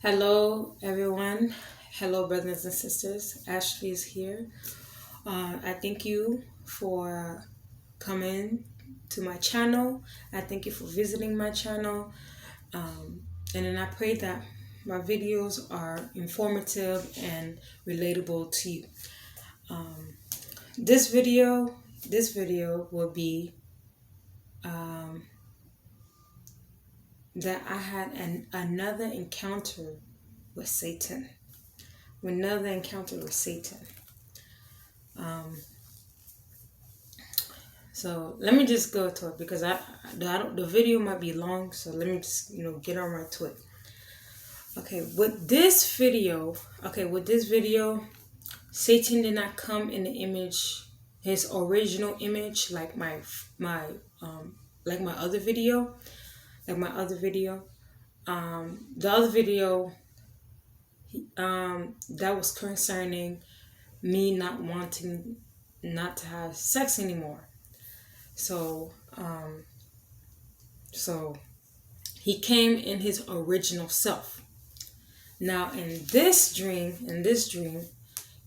Hello, everyone. Hello, brothers and sisters. Ashley is here. I thank you for coming to my channel. I thank you for visiting my channel. And then I pray that my videos are informative and relatable to you. This video, this video will be that I had another encounter with Satan. Another encounter with Satan. So let me just go to it because the video might be long. So let me just get on right to it. Okay, with this video, Satan did not come in the image, his original image, like my other video, the other video that was concerning me not wanting not to have sex anymore. So he came in his original self. Now in this dream,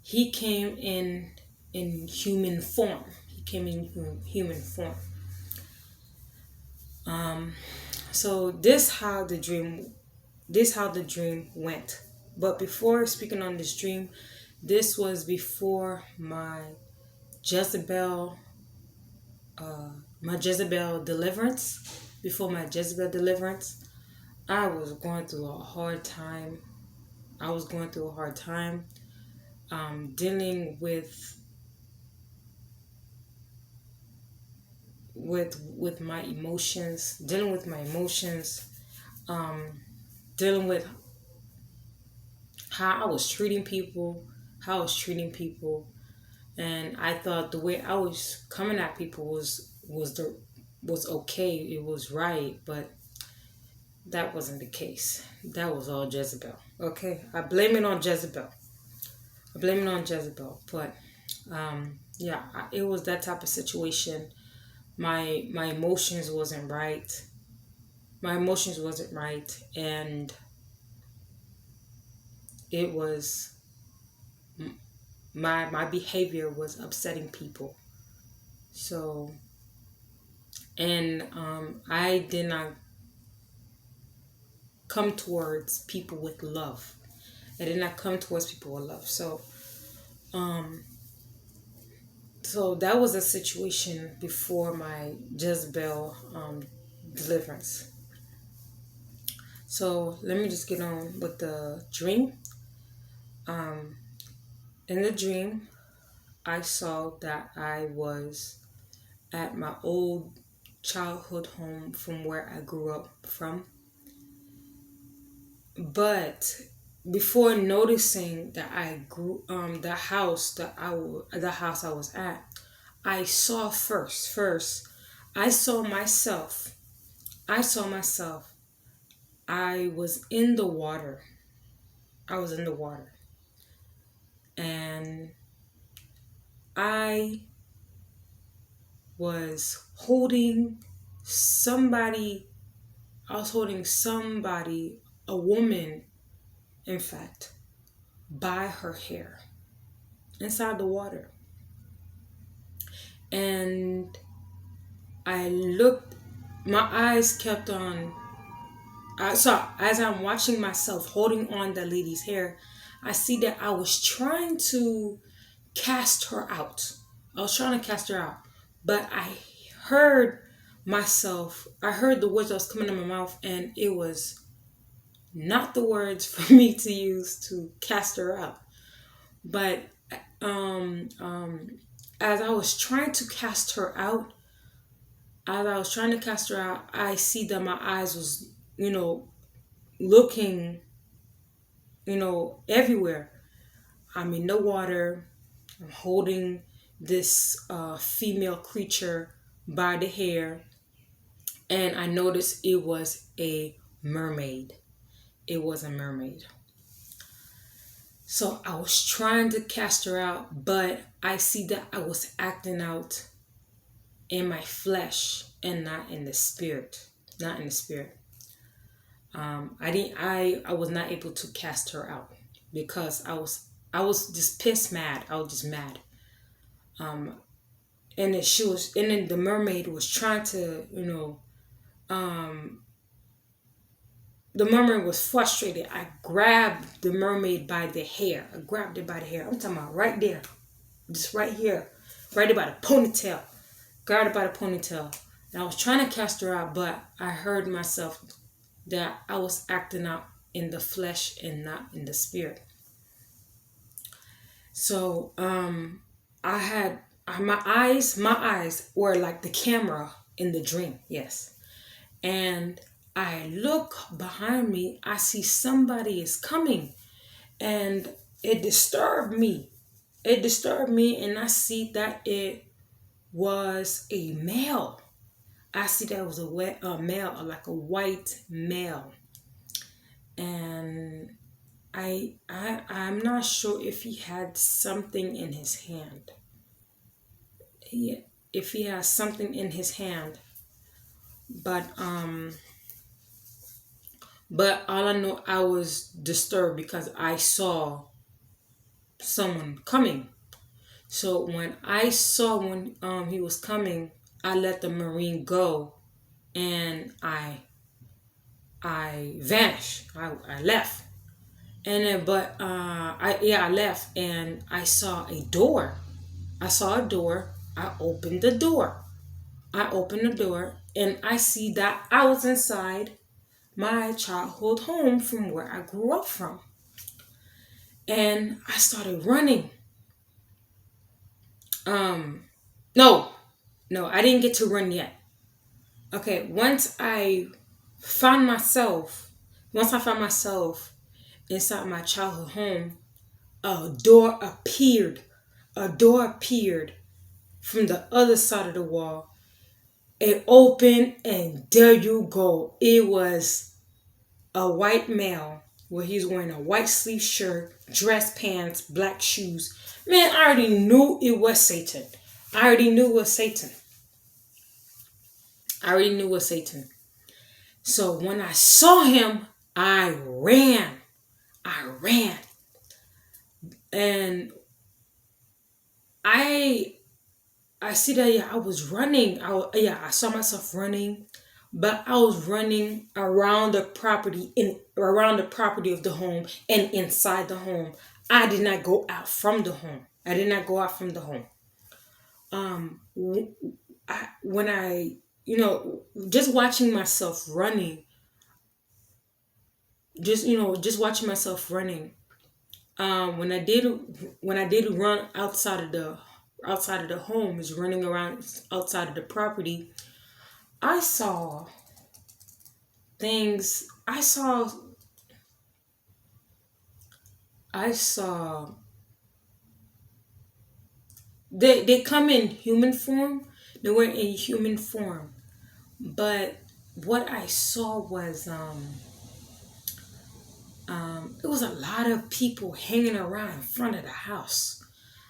he came in human form. He came in human form. So this how the dream went. But before speaking on this dream, this was before my Jezebel deliverance. Before my Jezebel deliverance, I was going through a hard time. Dealing with my emotions, dealing with how I was treating people, and I thought the way I was coming at people was okay, it was right, but that wasn't the case. That was all Jezebel. Okay, I blame it on Jezebel. But yeah, it was that type of situation. My emotions wasn't right. And it was my behavior was upsetting people. So, and I did not come towards people with love. So that was a situation before my Jezebel deliverance. So let me just get on with the dream. In the dream, I saw that I was at my old childhood home from where I grew up from. But before noticing that I grew the house I was at, I saw first I saw myself. I was in the water. And I was holding somebody. A woman, in fact, by her hair inside the water. And I looked, my eyes kept on. So as I'm watching myself holding on that lady's hair, I see that I was trying to cast her out. But I heard the words that was coming out of my mouth, and it was not the words for me to use to cast her out. But um, um, as I was trying to cast her out, I see that my eyes was, looking, everywhere. I'm in the water. I'm holding this female creature by the hair, and I noticed it was a mermaid. So I was trying to cast her out, but I see that I was acting out in my flesh and not in the spirit. I was not able to cast her out because I was just pissed mad. I was just mad. Um, and then the mermaid was trying to, um, the mermaid was frustrated. I grabbed the mermaid by the hair. I grabbed it by the hair. I'm talking about right there, just right here, right there by the ponytail. Grabbed it by the ponytail. And I was trying to cast her out, but I heard myself that I was acting out in the flesh and not in the spirit. So I had my eyes were like the camera in the dream, yes. And I look behind me, I see somebody is coming, and it disturbed me. It disturbed me, and I see that it was a male. I see that it was a male, like a white male, and I'm not sure if he had something in his hand. If he has something in his hand, but all I know, I was disturbed because I saw someone coming. So when I saw when he was coming, I let the marine go, and I vanished. I left. And then, but I left, and I saw a door. I saw a door. I opened the door. I opened the door, and I see that I was inside my childhood home from where I grew up from. And I started running. Um, no, no, I didn't get to run yet. Okay, once I found myself inside my childhood home, a door appeared. A door appeared from the other side of the wall. It opened, and there you go. It was a white male where he's wearing a white sleeve shirt, dress pants, black shoes. Man, I already knew it was Satan. I already knew it was Satan. I already knew it was Satan. So when I saw him, I ran. I ran. And I I see that, yeah, I was running. I saw myself running, but I was running around the property of the home and inside the home. I did not go out from the home. I did not go out from the home. Um, w- when I, just watching myself running, just watching myself running. When I did run outside of the home, is running around outside of the property. I saw things. I saw they come in human form. They were in human form, but what I saw was it was a lot of people hanging around in front of the house.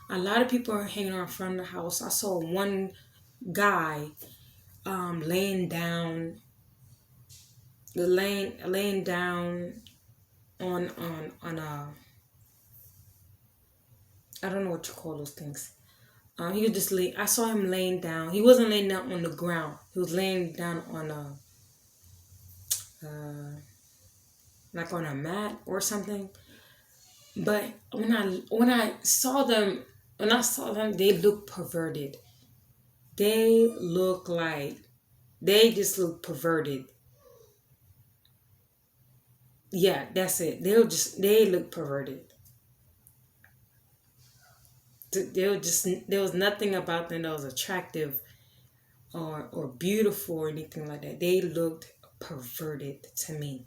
A lot of people are hanging around in front of the house. I saw one guy laying down, laying down on a, I don't know what you call those things. He was just lay. I saw him laying down. He wasn't laying down on the ground. He was laying down on a like on a mat or something. But when I saw them, they looked perverted. They look like they just look perverted. Yeah, that's it. They look perverted. There was nothing about them that was attractive or beautiful or anything like that. They looked perverted to me.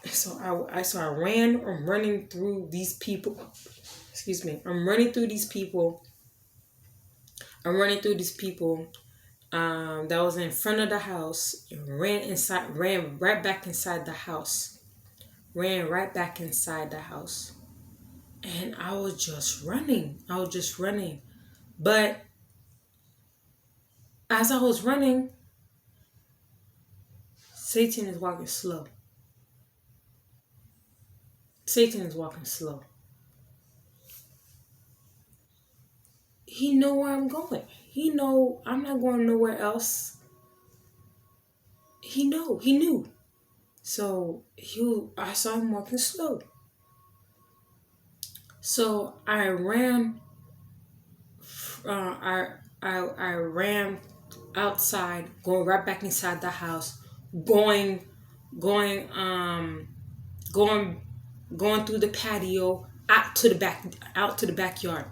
So I ran. I'm running through these people. Excuse me. I'm running through these people. I'm running through these people. That was in front of the house. Ran inside. Ran right back inside the house. Ran right back inside the house. And I was just running. I was just running. But as I was running, Satan is walking slow. Satan is walking slow. He know where I'm going. He know I'm not going nowhere else. He knew. So I saw him walking slow. So I ran. I ran outside, going right back inside the house, going, going, going, going through the patio out to the backyard,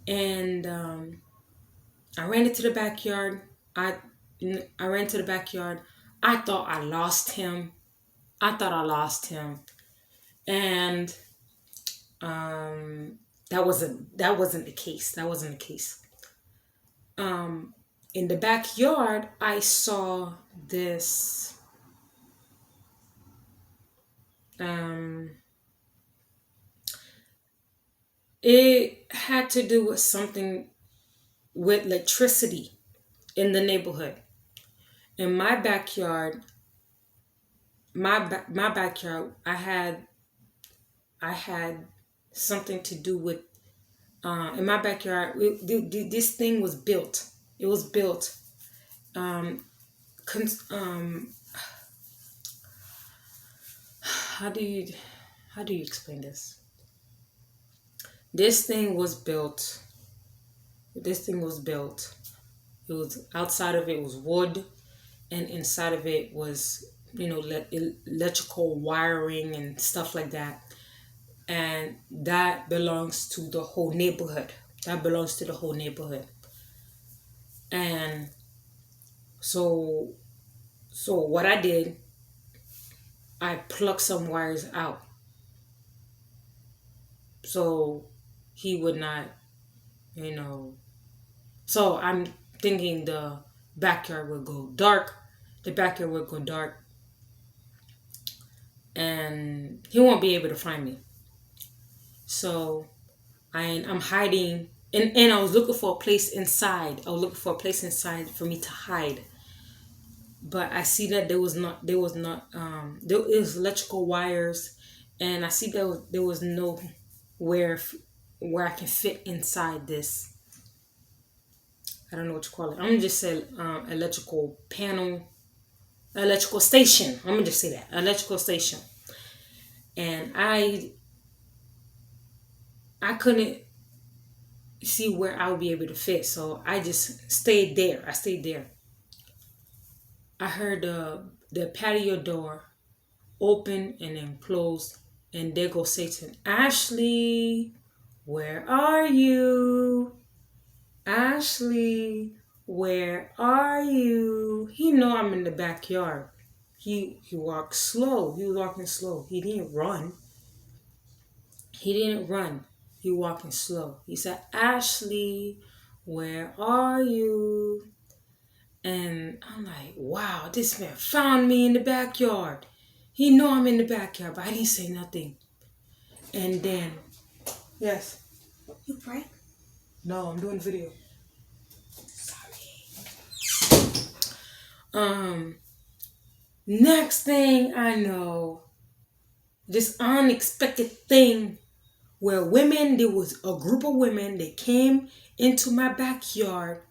and I ran into the backyard. I ran to the backyard. I thought I lost him. And that wasn't the case. In the backyard, I saw this. It had to do with something with electricity in the neighborhood. In my backyard, my backyard, I had something to do with in my backyard. This thing was built. It was built. Um, cons- um, how do you explain this? This thing was built. This thing was built. It was outside of it was wood, and inside of it was electrical wiring and stuff like that. And that belongs to the whole neighborhood. And so what I did, I plucked some wires out so he would not, you know. So I'm thinking the backyard would go dark. And he won't be able to find me. So I'm hiding, and I was looking for a place inside. For me to hide. But I see that there was electrical wires, and I see that there was no where I can fit inside this. I don't know what you call it. I'm gonna just say electrical panel, electrical station. I'm gonna just say that electrical station. And I couldn't see where I would be able to fit, so I just stayed there. I heard the patio door open and then close, and there goes Satan. Ashley, where are you? Ashley, where are you? He know I'm in the backyard. He walked slow. He was walking slow. He didn't run. He walking slow. He said, Ashley, where are you? And I'm like, wow, this man found me in the backyard. He know I'm in the backyard, but I didn't say nothing. And then, yes. You pray? No, I'm doing video. Sorry. Next thing I know, this unexpected thing where there was a group of women that came into my backyard,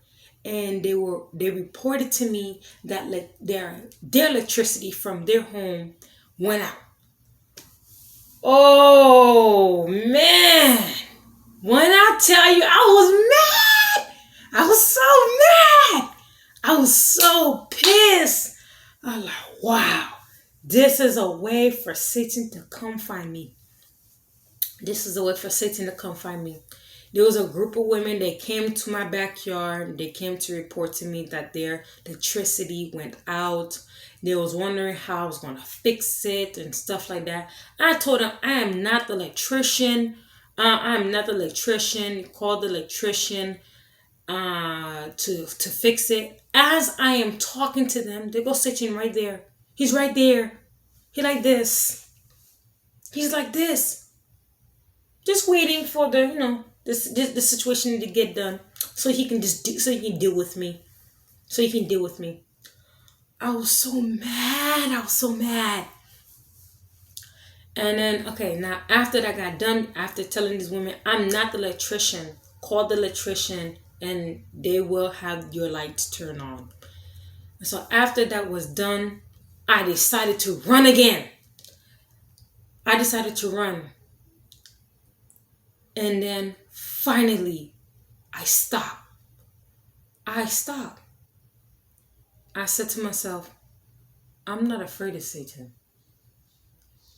and they reported to me that their electricity from their home went out. Oh man, when I tell you I was mad, I was so mad, I was so pissed. I'm like, wow, this is a way for Satan to come find me. There was a group of women that came to my backyard. They came to report to me that their electricity went out. They was wondering how I was going to fix it and stuff like that. I told them I am not the electrician. Call the electrician to fix it. As I am talking to them, they go Satan right there. He's right there. He like this. He's like this. Just waiting for the situation to get done, so he can deal with me. I was so mad. I was so mad. And then, okay, now after that got done, after telling these women, I'm not the electrician, call the electrician and they will have your lights turn on. And so after that was done, I decided to run again. I decided to run. And then finally, I stopped. I stopped. I said to myself, I'm not afraid of Satan.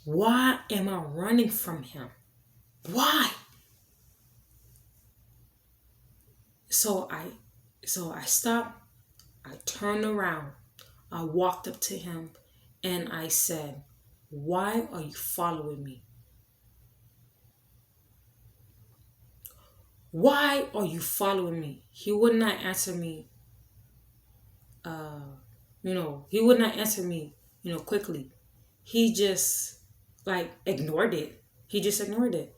Why am I running from him? Why? So I stopped, I turned around, I walked up to him and I said, why are you following me? Why are you following me? He would not answer me, he would not answer me, quickly. He just like ignored it. He just ignored it.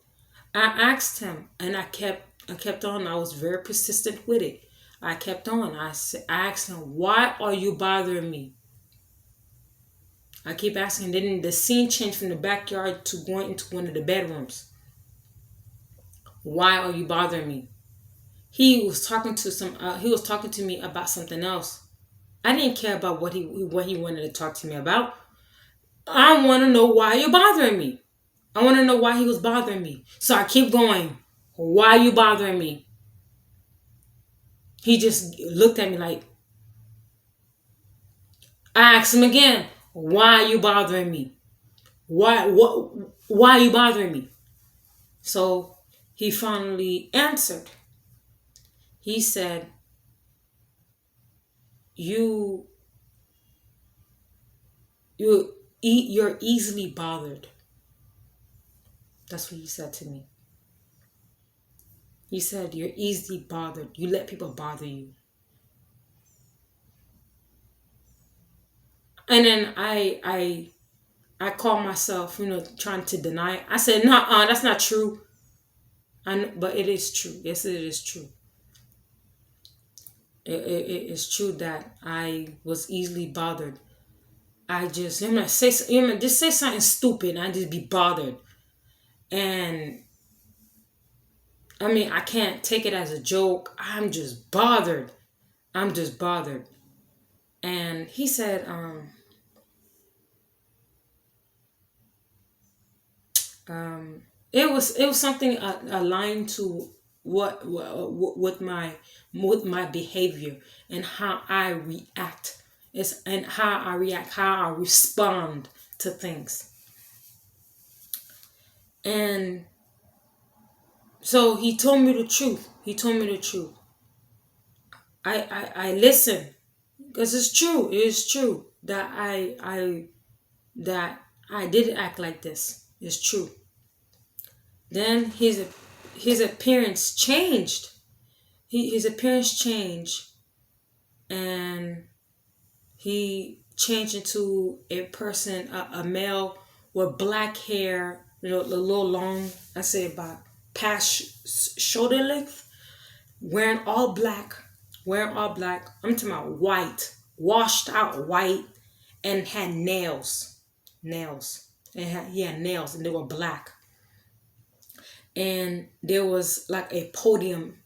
I asked him and I kept on. I was very persistent with it. I kept on. I asked him, why are you bothering me? I keep asking. Then the scene changed from the backyard to going into one of the bedrooms. Why are you bothering me? He was talking to He was talking to me about something else. I didn't care about what he wanted to talk to me about. I want to know why you're bothering me. I want to know why he was bothering me. So I keep going. Why are you bothering me? He just looked at me like. I asked him again. Why are you bothering me? Why are you bothering me? So he finally answered. He said, "You you're easily bothered." That's what he said to me. He said, "You're easily bothered. You let people bother you." And then I call myself, trying to deny it. I said, "No, that's not true." But it is true. Yes, it is true. It is true that I was easily bothered. I just, just say something stupid and I just be bothered. And I mean, I can't take it as a joke. I'm just bothered. I'm just bothered. And he said, it was something aligned to with my behavior and how I react. And how I react, how I respond to things. And so he told me the truth. He told me the truth. I listen because it's true. It is true that I did act like this. It's true. Then his appearance changed. His appearance changed, and he changed into a person, a male with black hair, a little long. I say about past shoulder length, wearing all black. I'm talking about white, washed out white, and had nails, and he had nails, and they were black. And there was like a podium.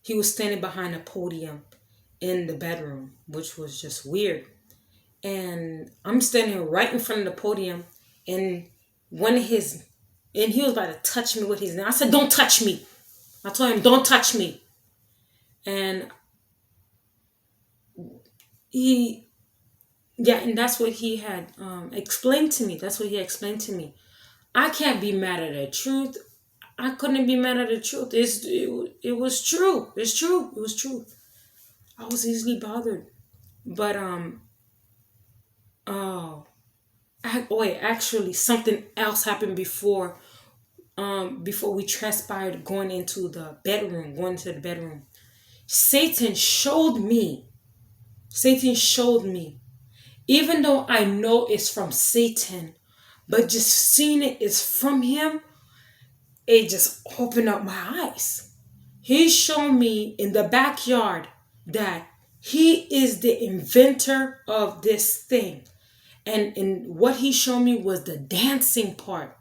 He was standing behind a podium in the bedroom, which was just weird. And I'm standing right in front of the podium, and one of his, and he was about to touch me with his nail. I said, "Don't touch me." I told him, "Don't touch me." And and that's what he had explained to me. That's what he explained to me. I can't be mad at the truth. I couldn't be mad at the truth. It was true. It's true. It was true. I was easily bothered, but oh, wait, actually, something else happened before we transpired going to the bedroom. Satan showed me. Satan showed me. Even though I know it's from Satan, but just seeing it is from him, it just opened up my eyes. He showed me in the backyard that He is the inventor of this thing. And what he showed me was the dancing part.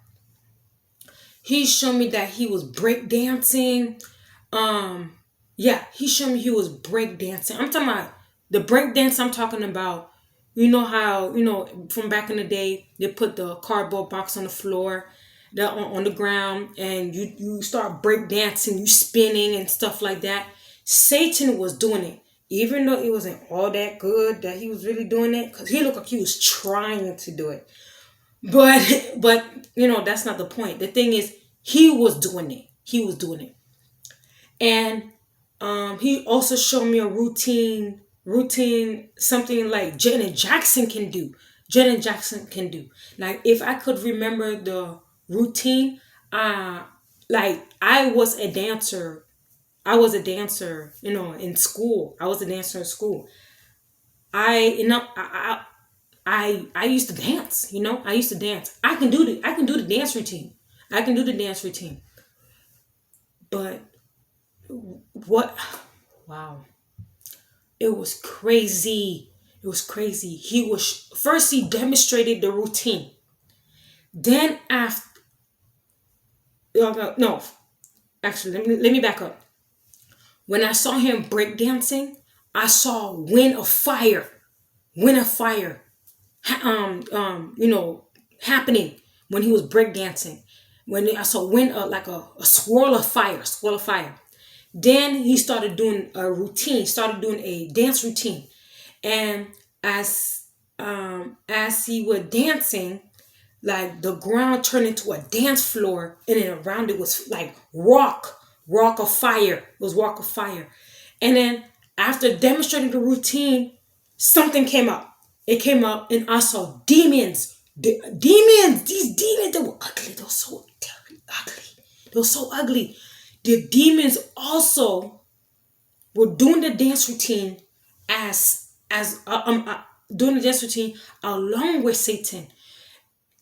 He showed me that he was break dancing. Yeah, he showed me he was break dancing. I'm talking about the break dance. I'm talking about, you know how, from back in the day, they put the cardboard box on the floor, on the ground, and you start break dancing, you spinning and stuff like that. Satan was doing it, even though it wasn't all that good that he was really doing it, because he looked like he was trying to do it. But that's not the point. The thing is, he was doing it. He was doing it. And he also showed me a routine, something like Janet Jackson can do. Janet Jackson can do. Like, if I could remember the routine, like, I was a dancer. In school. I was a dancer in school. I used to dance. I used to dance. I can do the dance routine. I can do the dance routine. But what? Wow. It was crazy. It was crazy. He demonstrated the routine. Then after, no, actually, let me back up. When I saw him breakdancing, I saw wind of fire, happening when he was breakdancing. When I saw wind, like a swirl of fire. Then he started doing a dance routine, and as he was dancing, like, the ground turned into a dance floor, and then around it was like rock of fire. It was rock of fire. And then after demonstrating the routine, something came up. It came up, and I saw demons. These demons, they were ugly. They were so terribly ugly. They were so ugly. The demons also were doing the dance routine doing the dance routine along with Satan.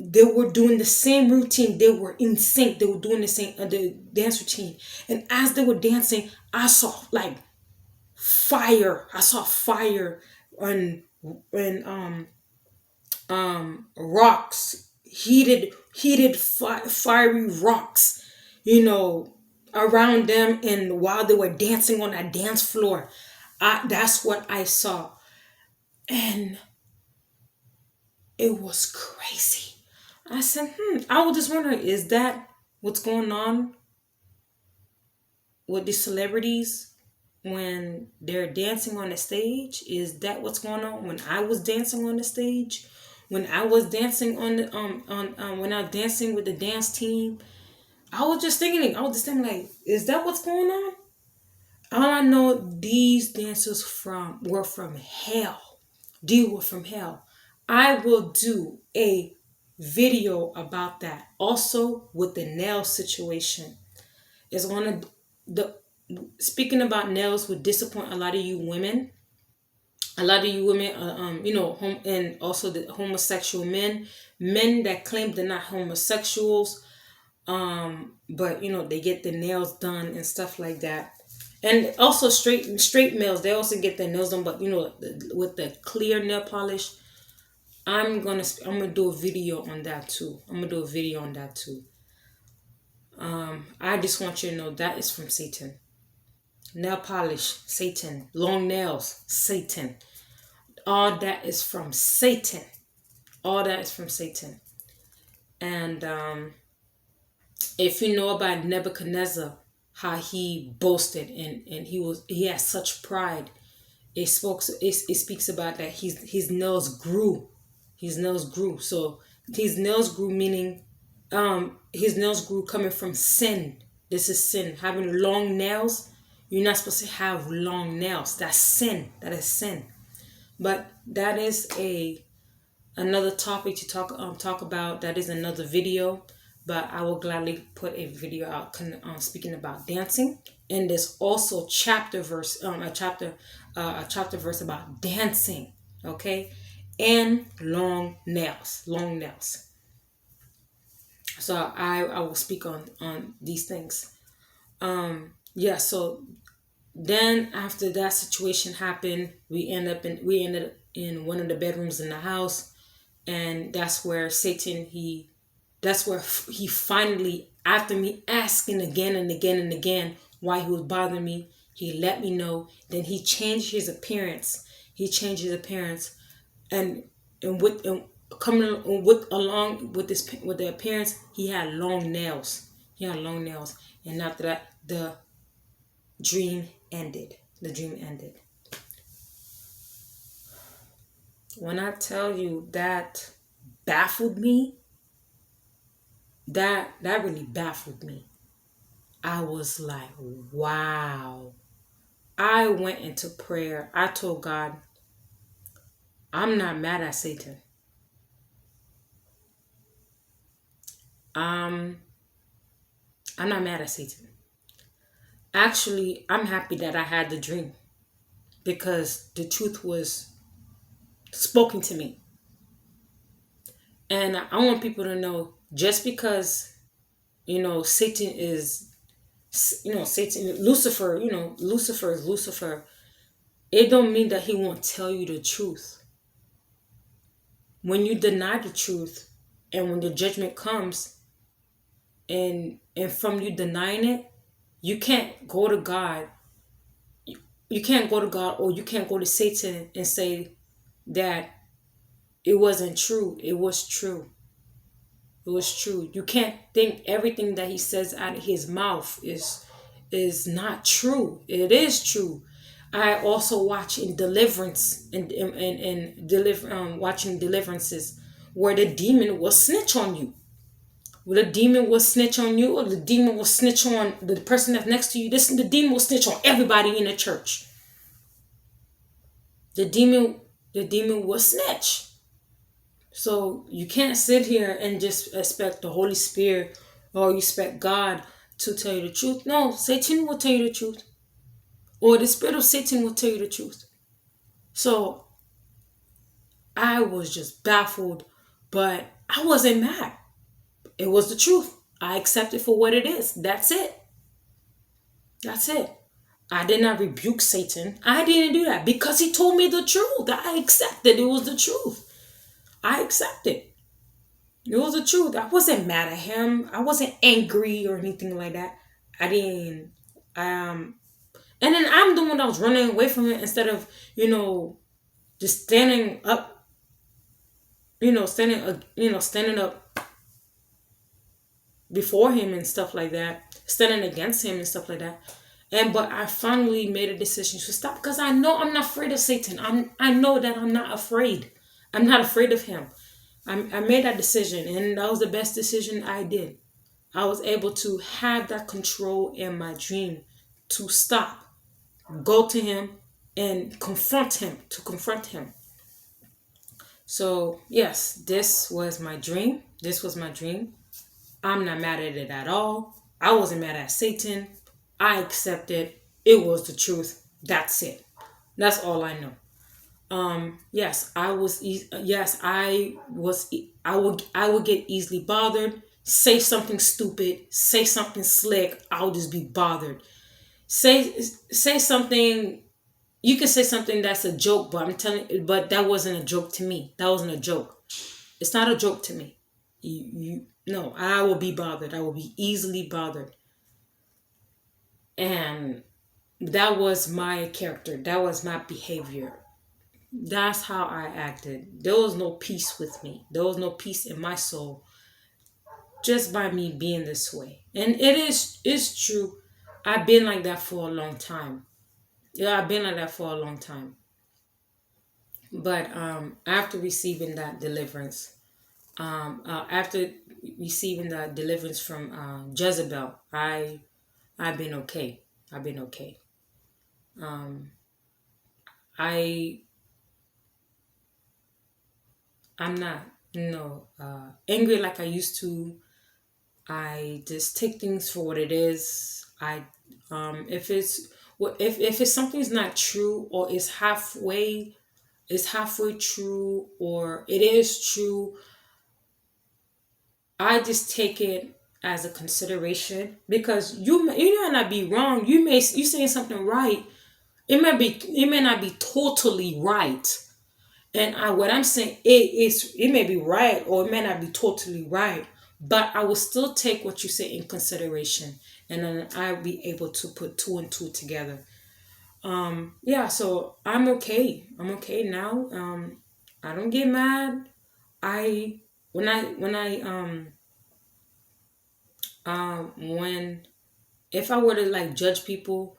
They were doing the same routine. They were in sync. They were doing the dance routine. And as they were dancing, I saw like fire. I saw fire on rocks, fiery rocks, around them, and while they were dancing on that dance floor. That's what I saw. And it was crazy. I said, I was just wondering, is that what's going on with these celebrities when they're dancing on the stage? Is that what's going on when I was dancing on the stage? When I was dancing when I was dancing with the dance team, I was just thinking, like, is that what's going on? All I know, these dancers were from hell. They were from hell. I will do a video about that. Also with the nail situation. It's speaking about nails would disappoint a lot of you women. A lot of you women, and also the homosexual men that claim they're not homosexuals, but they get their nails done and stuff like that. And also straight males, they also get their nails done, but with the clear nail polish. I'm gonna do a video on that too. I just want you to know that is from Satan. Nail polish, Satan. Long nails, Satan. All that is from Satan. And if you know about Nebuchadnezzar, how he boasted and he had such pride, it speaks about that his nails grew. So his nails grew, meaning his nails grew coming from sin. This is sin. Having long nails, you're not supposed to have long nails. That's sin. That is sin. But that is another topic to talk about. That is another video. But I will gladly put a video out speaking about dancing. And there's also a chapter verse about dancing. Okay, and long nails. So I will speak on these things. So Then after that situation happened, we ended in one of the bedrooms in the house, and that's where he finally, after me asking again and again and again why he was bothering me, he let me know. Then he changed his appearance. He changed his appearance, and and coming with along with this with the appearance, he had long nails. He had long nails, and after that, dream ended. The dream ended. When I tell you that baffled me, that really baffled me. I was like, wow. I went into prayer. I told God, I'm not mad at Satan. Um, I'm not mad at Satan. Actually, I'm happy that I had the dream because the truth was spoken to me. And I want people to know, just because, Satan is, Satan, Lucifer, Lucifer is Lucifer, it don't mean that he won't tell you the truth. When you deny the truth, and when the judgment comes, and from you denying it, you can't go to God. You can't go to God, or you can't go to Satan and say that it wasn't true. It was true. It was true. You can't think everything that he says out of his mouth is not true. It is true. I also watch in deliverance and deliver watching deliverances where the demon will snitch on you. Where the demon will snitch on you, or the demon will snitch on the person that's next to you. The demon will snitch on everybody in the church. The demon will snitch. So you can't sit here and just expect the Holy Spirit or you expect God to tell you the truth. No, Satan will tell you the truth. Or the spirit of Satan will tell you the truth. So I was just baffled, but I wasn't mad. It was the truth. I accept it for what it is. That's it. That's it. I did not rebuke Satan. I didn't do that because he told me the truth. I accepted it was the truth. I accepted. It was the truth. I wasn't mad at him. I wasn't angry or anything like that. I didn't. And then I'm the one that was running away from it instead of, just standing up. Standing up before him and stuff like that, standing against him and stuff like that. But I finally made a decision to stop because I know I'm not afraid of Satan. I know that I'm not afraid. I'm not afraid of him. I made that decision, and that was the best decision I did. I was able to have that control in my dream to stop, go to him, and confront him. So, yes, this was my dream. This was my dream. I'm not mad at it at all. I wasn't mad at Satan. I accepted it was the truth. That's it. That's all I know. Yes, I was. Yes, I was. I would get easily bothered. Say something stupid. Say something slick. I'll just be bothered. Say something. You can say something that's a joke, but but that wasn't a joke to me. That wasn't a joke. It's not a joke to me. No, I will be bothered. I will be easily bothered. And that was my character. That was my behavior. That's how I acted. There was no peace with me. There was no peace in my soul just by me being this way. And it's true. I've been like that for a long time. Yeah, I've been like that for a long time. But after receiving that deliverance, after receiving that deliverance from Jezebel, I've been okay. I've been okay. Um, I I'm not, angry like I used to. I just take things for what it is. If it's if it's something's not true, or it's halfway true, or it is true, I just take it. as a consideration, because you may not be wrong. You saying something right. It may not be totally right. And what I'm saying, it may be right or it may not be totally right, but I will still take what you say in consideration, and then I'll be able to put two and two together. Yeah, so I'm okay. I'm okay now. I don't get mad. I when I when if I were to like judge people,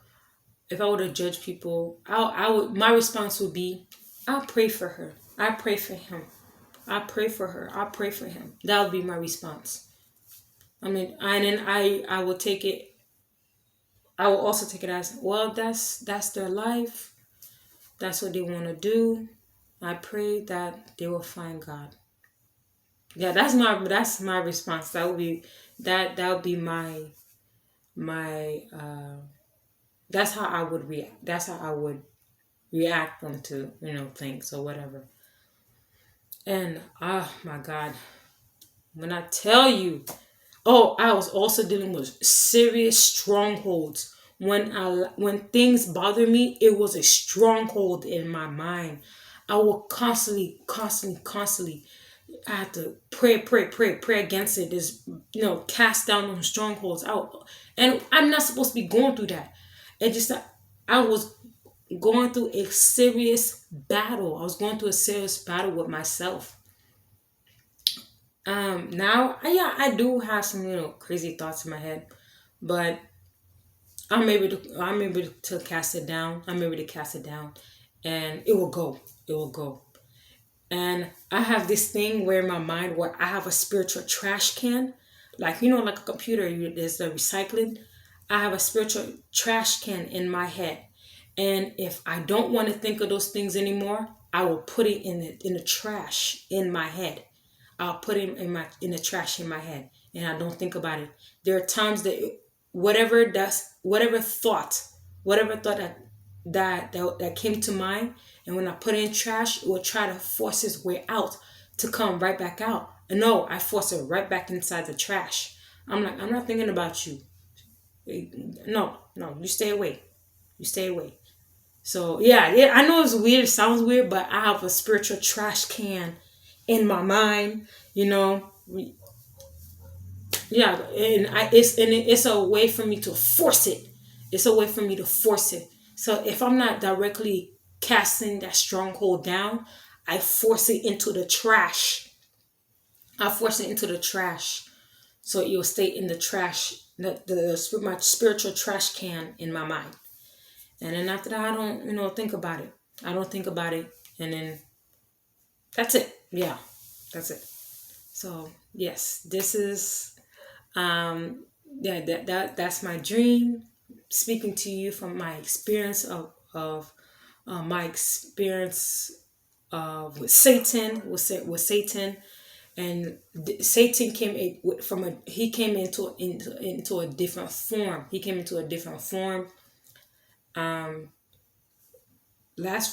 if I were to judge people, I would my response would be, I'll pray for her. I pray for him. I pray for her. I pray for him. That would be my response. I mean, and then I will take it. I will also take it as, well, that's their life. That's what they want to do. I pray that they will find God. Yeah, that's my response. That would be my that's how I would react. That's how I would react onto things or whatever. And oh my God, when I tell you, oh, I was also dealing with serious strongholds. When things bother me, it was a stronghold in my mind. I will constantly. I had to pray against it. Just cast down those strongholds out. And I'm not supposed to be going through that. It just that I was going through a serious battle. I was going through a serious battle with myself. Now, yeah, I do have some crazy thoughts in my head, but I'm able to cast it down. I'm able to cast it down, and it will go. It will go. And I have this thing where in my mind where I have a spiritual trash can, like like a computer. There's the recycling. I have a spiritual trash can in my head, and if I don't want to think of those things anymore, I will put it in the trash in my head. I'll put it in the trash in my head, and I don't think about it. There are times that whatever thought that came to mind, and when I put it in trash, it will try to force its way out to come right back out. And no, I force it right back inside the trash. I'm like, I'm not thinking about you. No, no, you stay away. You stay away. So yeah, I know it's weird, it sounds weird, but I have a spiritual trash can in my mind, you know. Yeah, and it's a way for me to force it. It's a way for me to force it. So if I'm not directly casting that stronghold down, I force it into the trash. I force it into the trash, so it will stay in the trash, my spiritual trash can in my mind. And then after that, I don't think about it. I don't think about it, and then that's it. Yeah, that's it. So yes, this is yeah, that's my dream. Speaking to you from my experience of my experience with Satan, with Satan. And Satan he came into a different form. He came into a different form. Last